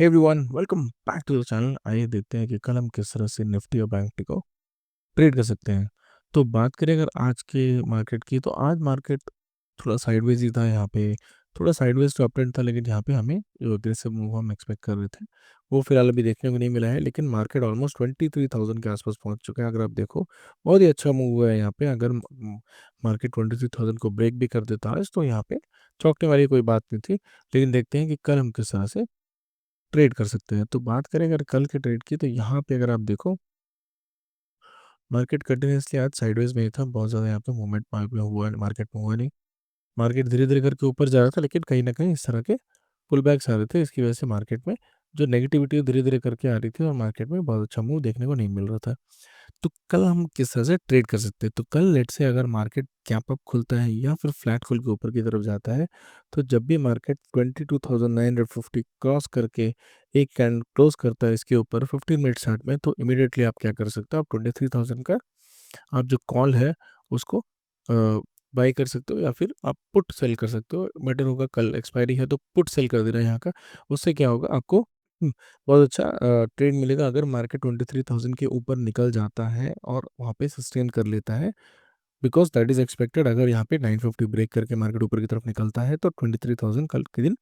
Hey everyone, welcome back to the channel. आइए देखते हैं कि कल हम किस तरह से निफ्टी और बैंक निफ्टी को ट्रेड कर सकते हैं। तो बात करें अगर आज के मार्केट की, तो आज मार्केट थोड़ा साइडवेज ही था। यहाँ पे थोड़ा साइडवेज टू अपट्रेंड था, लेकिन यहाँ पे हमें जो अग्रेसिव मूव हम एक्सपेक्ट कर रहे थे वो फिलहाल अभी देखने को नहीं मिला है। लेकिन मार्केट ऑलमोस्ट 23,000 के आसपास पहुंच चुका है। अगर आप देखो, बहुत ही अच्छा मूव हुआ है यहाँ पे। अगर मार्केट 23,000 को ब्रेक भी कर देता आज, तो यहाँ पे चौंकने वाली कोई बात नहीं थी। लेकिन देखते हैं कि कल हम किस तरह से ट्रेड कर सकते हैं। तो बात करें अगर कल के ट्रेड की, तो यहाँ पे अगर आप देखो, मार्केट कंटिन्यूसली आज साइडवेज में ही था। बहुत ज़्यादा यहाँ पे मूवमेंट मार्केट में हुआ नहीं। मार्केट धीरे धीरे करके ऊपर जा रहा था, लेकिन कहीं ना कहीं इस तरह के पुल बैक्स आ रहे थे। इसकी वजह से मार्केट में जो नेगेटिविटी धीरे धीरे करके आ रही थी, और मार्केट में बहुत अच्छा मूव देखने को नहीं मिल रहा था। तो कल हम किस तरह से ट्रेड कर सकते हैं? तो कल लेट से अगर मार्केट गैप अप खुलता है या फिर फ्लैट खुल के ऊपर की तरफ जाता है, तो जब भी मार्केट 22,950 क्रॉस करके एक कैंडल क्लोज करता है इसके ऊपर 15 मिनट चार्ट में, तो इमीडिएटली आप क्या कर सकते हो? आप 23,000 का आप जो कॉल है उसको बाई कर सकते हो, या फिर आप पुट सेल कर सकते हो। बेटर होगा, कल एक्सपायरी है तो पुट सेल कर देना यहाँ का। उससे क्या होगा, आपको बहुत अच्छा ट्रेड मिलेगा। अगर मार्केट 23,000 के ऊपर निकल जाता है और वहाँ पे सस्टेन कर लेता है, बिकॉज दैट इज एक्सपेक्टेड। अगर यहाँ पे 950 ब्रेक करके मार्केट ऊपर की तरफ निकलता है, तो 23,000 कल के दिन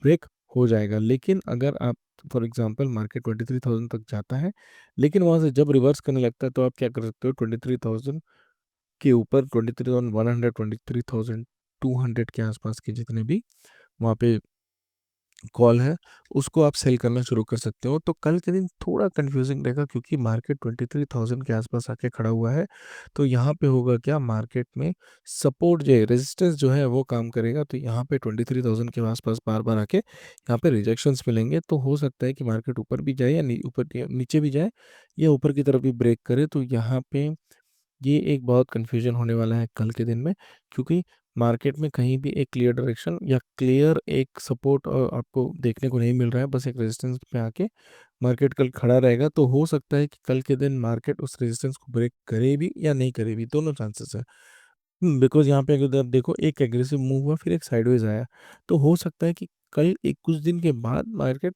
ब्रेक हो जाएगा। लेकिन अगर आप, फॉर एग्जांपल, मार्केट 23,000 तक जाता है, लेकिन वहाँ से जब रिवर्स करने लगता है, तो आप क्या कर सकते हो? 23,000 के ऊपर 23,100, 23,200 के आसपास के जितने भी वहाँ पे कॉल है, उसको आप सेल करना शुरू कर सकते हो। तो कल के दिन थोड़ा कंफ्यूजिंग रहेगा, क्योंकि मार्केट 23,000 के आसपास आके खड़ा हुआ है। तो यहाँ पे होगा क्या, मार्केट में सपोर्ट जो है, रेजिस्टेंस जो है वो काम करेगा। तो यहाँ पे 23,000 के आसपास बार बार आके यहाँ पे रिजेक्शंस मिलेंगे। तो हो सकता है कि मार्केट ऊपर भी जाए, या नीचे भी जाए, या ऊपर की तरफ भी ब्रेक करे। तो यहाँ पे ये एक बहुत कन्फ्यूजन होने वाला है कल के दिन में, क्योंकि मार्केट में कहीं भी एक क्लियर डायरेक्शन या क्लियर एक सपोर्ट आपको देखने को नहीं मिल रहा है। बस एक रेजिस्टेंस पे आके मार्केट कल खड़ा रहेगा। तो हो सकता है कि कल के दिन मार्केट उस रेजिस्टेंस को ब्रेक करे भी या नहीं करे भी, दोनों चांसेस है। बिकॉज यहाँ पे अगर आप देखो, एक एग्रेसिव मूव हुआ, फिर एक साइडवेज आया। तो हो सकता है कि कल एक कुछ दिन के बाद मार्केट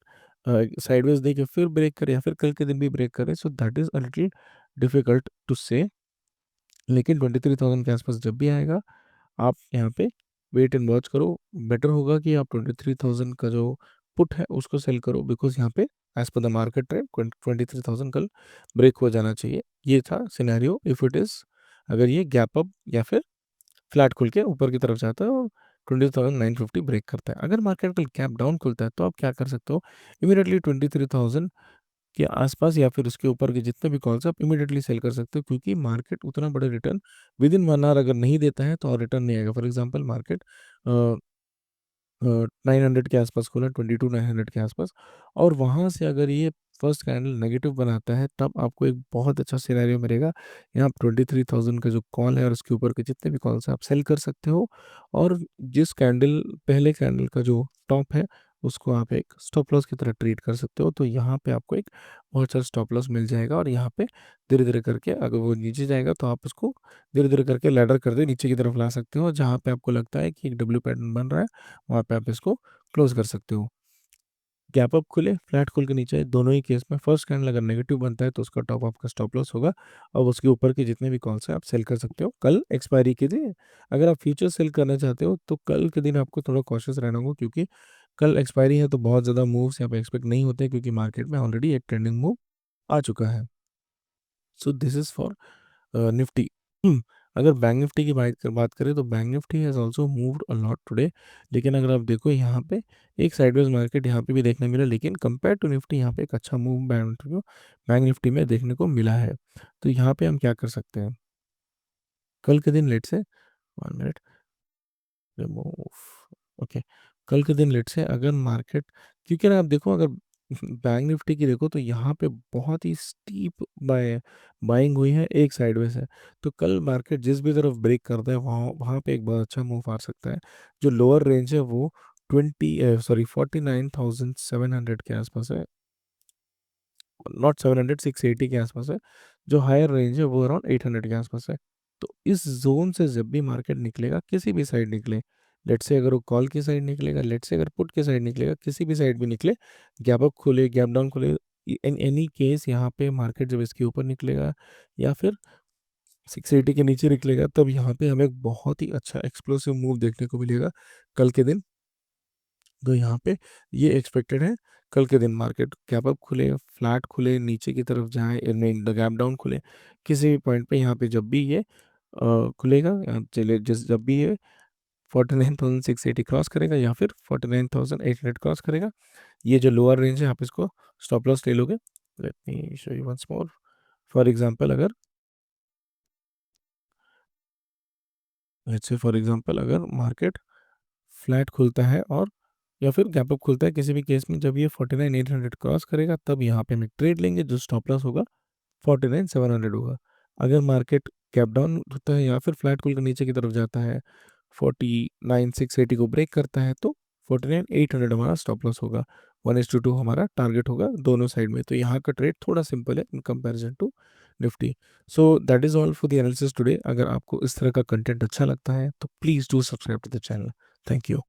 साइडवेज दे के फिर ब्रेक करे, या फिर कल के दिन भी ब्रेक करे। So that is a little difficult to say. लेकिन 23,000 के आसपास जब भी आएगा, आप यहाँ पे वेट एंड वॉच करो। बेटर होगा कि आप 23,000 का जो पुट है उसको सेल करो, बिकॉज यहाँ पे as per the market trend 23,000 कल ब्रेक हो जाना चाहिए। ये था सिनेरियो इफ इट इज, अगर ये गैप अप या फिर फ्लैट खुल के ऊपर की तरफ जाता है और 20,950 ब्रेक करता है। अगर मार्केट कल गैप डाउन खुलता है, तो आप क्या कर सकते हो? इमीडिएटली 23,000 के आसपास या फिर उसके ऊपर के जितने भी कॉल्स आप इमीडिएटली सेल कर सकते हो, क्योंकि मार्केट उतना बड़ा रिटर्न विद इन 1 आवर अगर नहीं देता है, तो और रिटर्न नहीं आएगा। फॉर एग्जांपल, मार्केट 900 के आसपास खोला, 22,900 के आसपास, और वहाँ से अगर ये फर्स्ट कैंडल नेगेटिव बनाता है, तब आपको एक बहुत अच्छा सिनेरियो मिलेगा। यहाँ 23,000 का जो कॉल है और उसके ऊपर के जितने भी कॉल्स हैं आप सेल कर सकते हो। और जिस कैंडल, पहले कैंडल का जो टॉप है, उसको आप एक स्टॉप लॉस की तरह ट्रीट कर सकते हो। तो यहाँ पे आपको एक बहुत अच्छा स्टॉप लॉस मिल जाएगा, और यहाँ पे धीरे धीरे करके अगर वो नीचे जाएगा, तो आप उसको धीरे धीरे करके लैडर कर दे नीचे की तरफ ला सकते हो। जहाँ पे आपको लगता है कि एक डब्ल्यू पैटर्न बन रहा है, वहाँ पे आप इसको क्लोज कर सकते हो। गैप अप खुले, फ्लैट खुल के नीचे आए, दोनों ही केस में फर्स्ट कैंडल अगर नेगेटिव बनता है, तो उसका टॉप आपका स्टॉप लॉस होगा। और उसके ऊपर के जितने भी कॉल्स हैं आप सेल कर सकते हो कल एक्सपायरी के दिन। अगर आप फ्यूचर सेल करना चाहते हो, तो कल के दिन आपको थोड़ा कॉशियस रहना होगा, क्योंकि कल एक्सपायरी है। तो बहुत ज़्यादा मूव्स यहाँ पे एक्सपेक्ट नहीं होते, क्योंकि मार्केट में ऑलरेडी एक ट्रेंडिंग मूव आ चुका है। So this is for Nifty. अगर बैंक निफ्टी की बात करें, तो bank Nifty has also moved a lot today. लेकिन अगर आप देखो, यहाँ पे एक साइडवेज मार्केट यहाँ पे भी देखने मिला, लेकिन कंपेयर टू निफ्टी यहाँ पे एक अच्छा मूव बैंक निफ्टी में देखने को मिला है। तो यहाँ पे हम क्या कर सकते हैं? कल के दिन लेट से 1 मिनट रिमूव, ओके। कल के दिन लेट से अगर मार्केट, क्योंकि ना आप देखो, अगर बैंक निफ्टी की देखो, तो यहाँ पे बहुत ही स्टीप बाइंग हुई है, एक साइडवेज है। तो कल मार्केट जिस भी तरफ ब्रेक करता है, वहाँ वहाँ पे एक बहुत अच्छा मूव आ सकता है। जो लोअर रेंज है वो 49,700 के आसपास है, नॉट 700, 680 के आसपास है। जो हायर रेंज है वो अराउंड 800 के आसपास है। तो इस जोन से जब भी मार्केट निकलेगा, किसी भी साइड निकले, लेट्स से अगर वो कॉल की साइड निकलेगा, लेट्स से अगर पुट की साइड निकलेगा, किसी भी साइड भी निकले, गैप अप खुले, गैप डाउन खुले, इन एनी केस यहाँ पे मार्केट जब इसके ऊपर निकलेगा या फिर 680 के नीचे निकलेगा, तब यहाँ पे हमें एक बहुत ही अच्छा एक्सप्लोसिव मूव देखने को मिलेगा कल के दिन। तो यहाँ पे ये एक्सपेक्टेड है, कल के दिन मार्केट गैप अप खुले, फ्लैट खुले, नीचे की तरफ जाए, नहीं गैप डाउन खुले, किसी भी पॉइंट पे यहाँ पे जब भी ये खुलेगा, चलिए जिस जब भी ये 49,680 क्रॉस करेगा या फिर 49,800 क्रॉस करेगा, ये जो लोअर रेंज है आप इसको स्टॉप लॉस ले लोगे। Let me show you once more. For example अगर लेट्स से फॉर एग्जांपल अगर मार्केट फ्लैट खुलता है और या फिर गैप अप खुलता है, किसी भी केस में जब ये 49,800 क्रॉस करेगा, तब यहाँ पे हम एक ट्रेड लेंगे, जो स्टॉप लॉस होगा 49,700 होगा। अगर मार्केट गैप डाउन होता है या फिर फ्लैट खुलकर नीचे की तरफ जाता है, 49,680 को ब्रेक करता है, तो 49,800 हमारा स्टॉप लॉस होगा। 1:2 हमारा टारगेट होगा दोनों साइड में। तो यहाँ का ट्रेड थोड़ा सिंपल है in comparison to Nifty. So that is all for the analysis today. अगर आपको इस तरह का कंटेंट अच्छा लगता है तो please do subscribe to the channel. Thank you.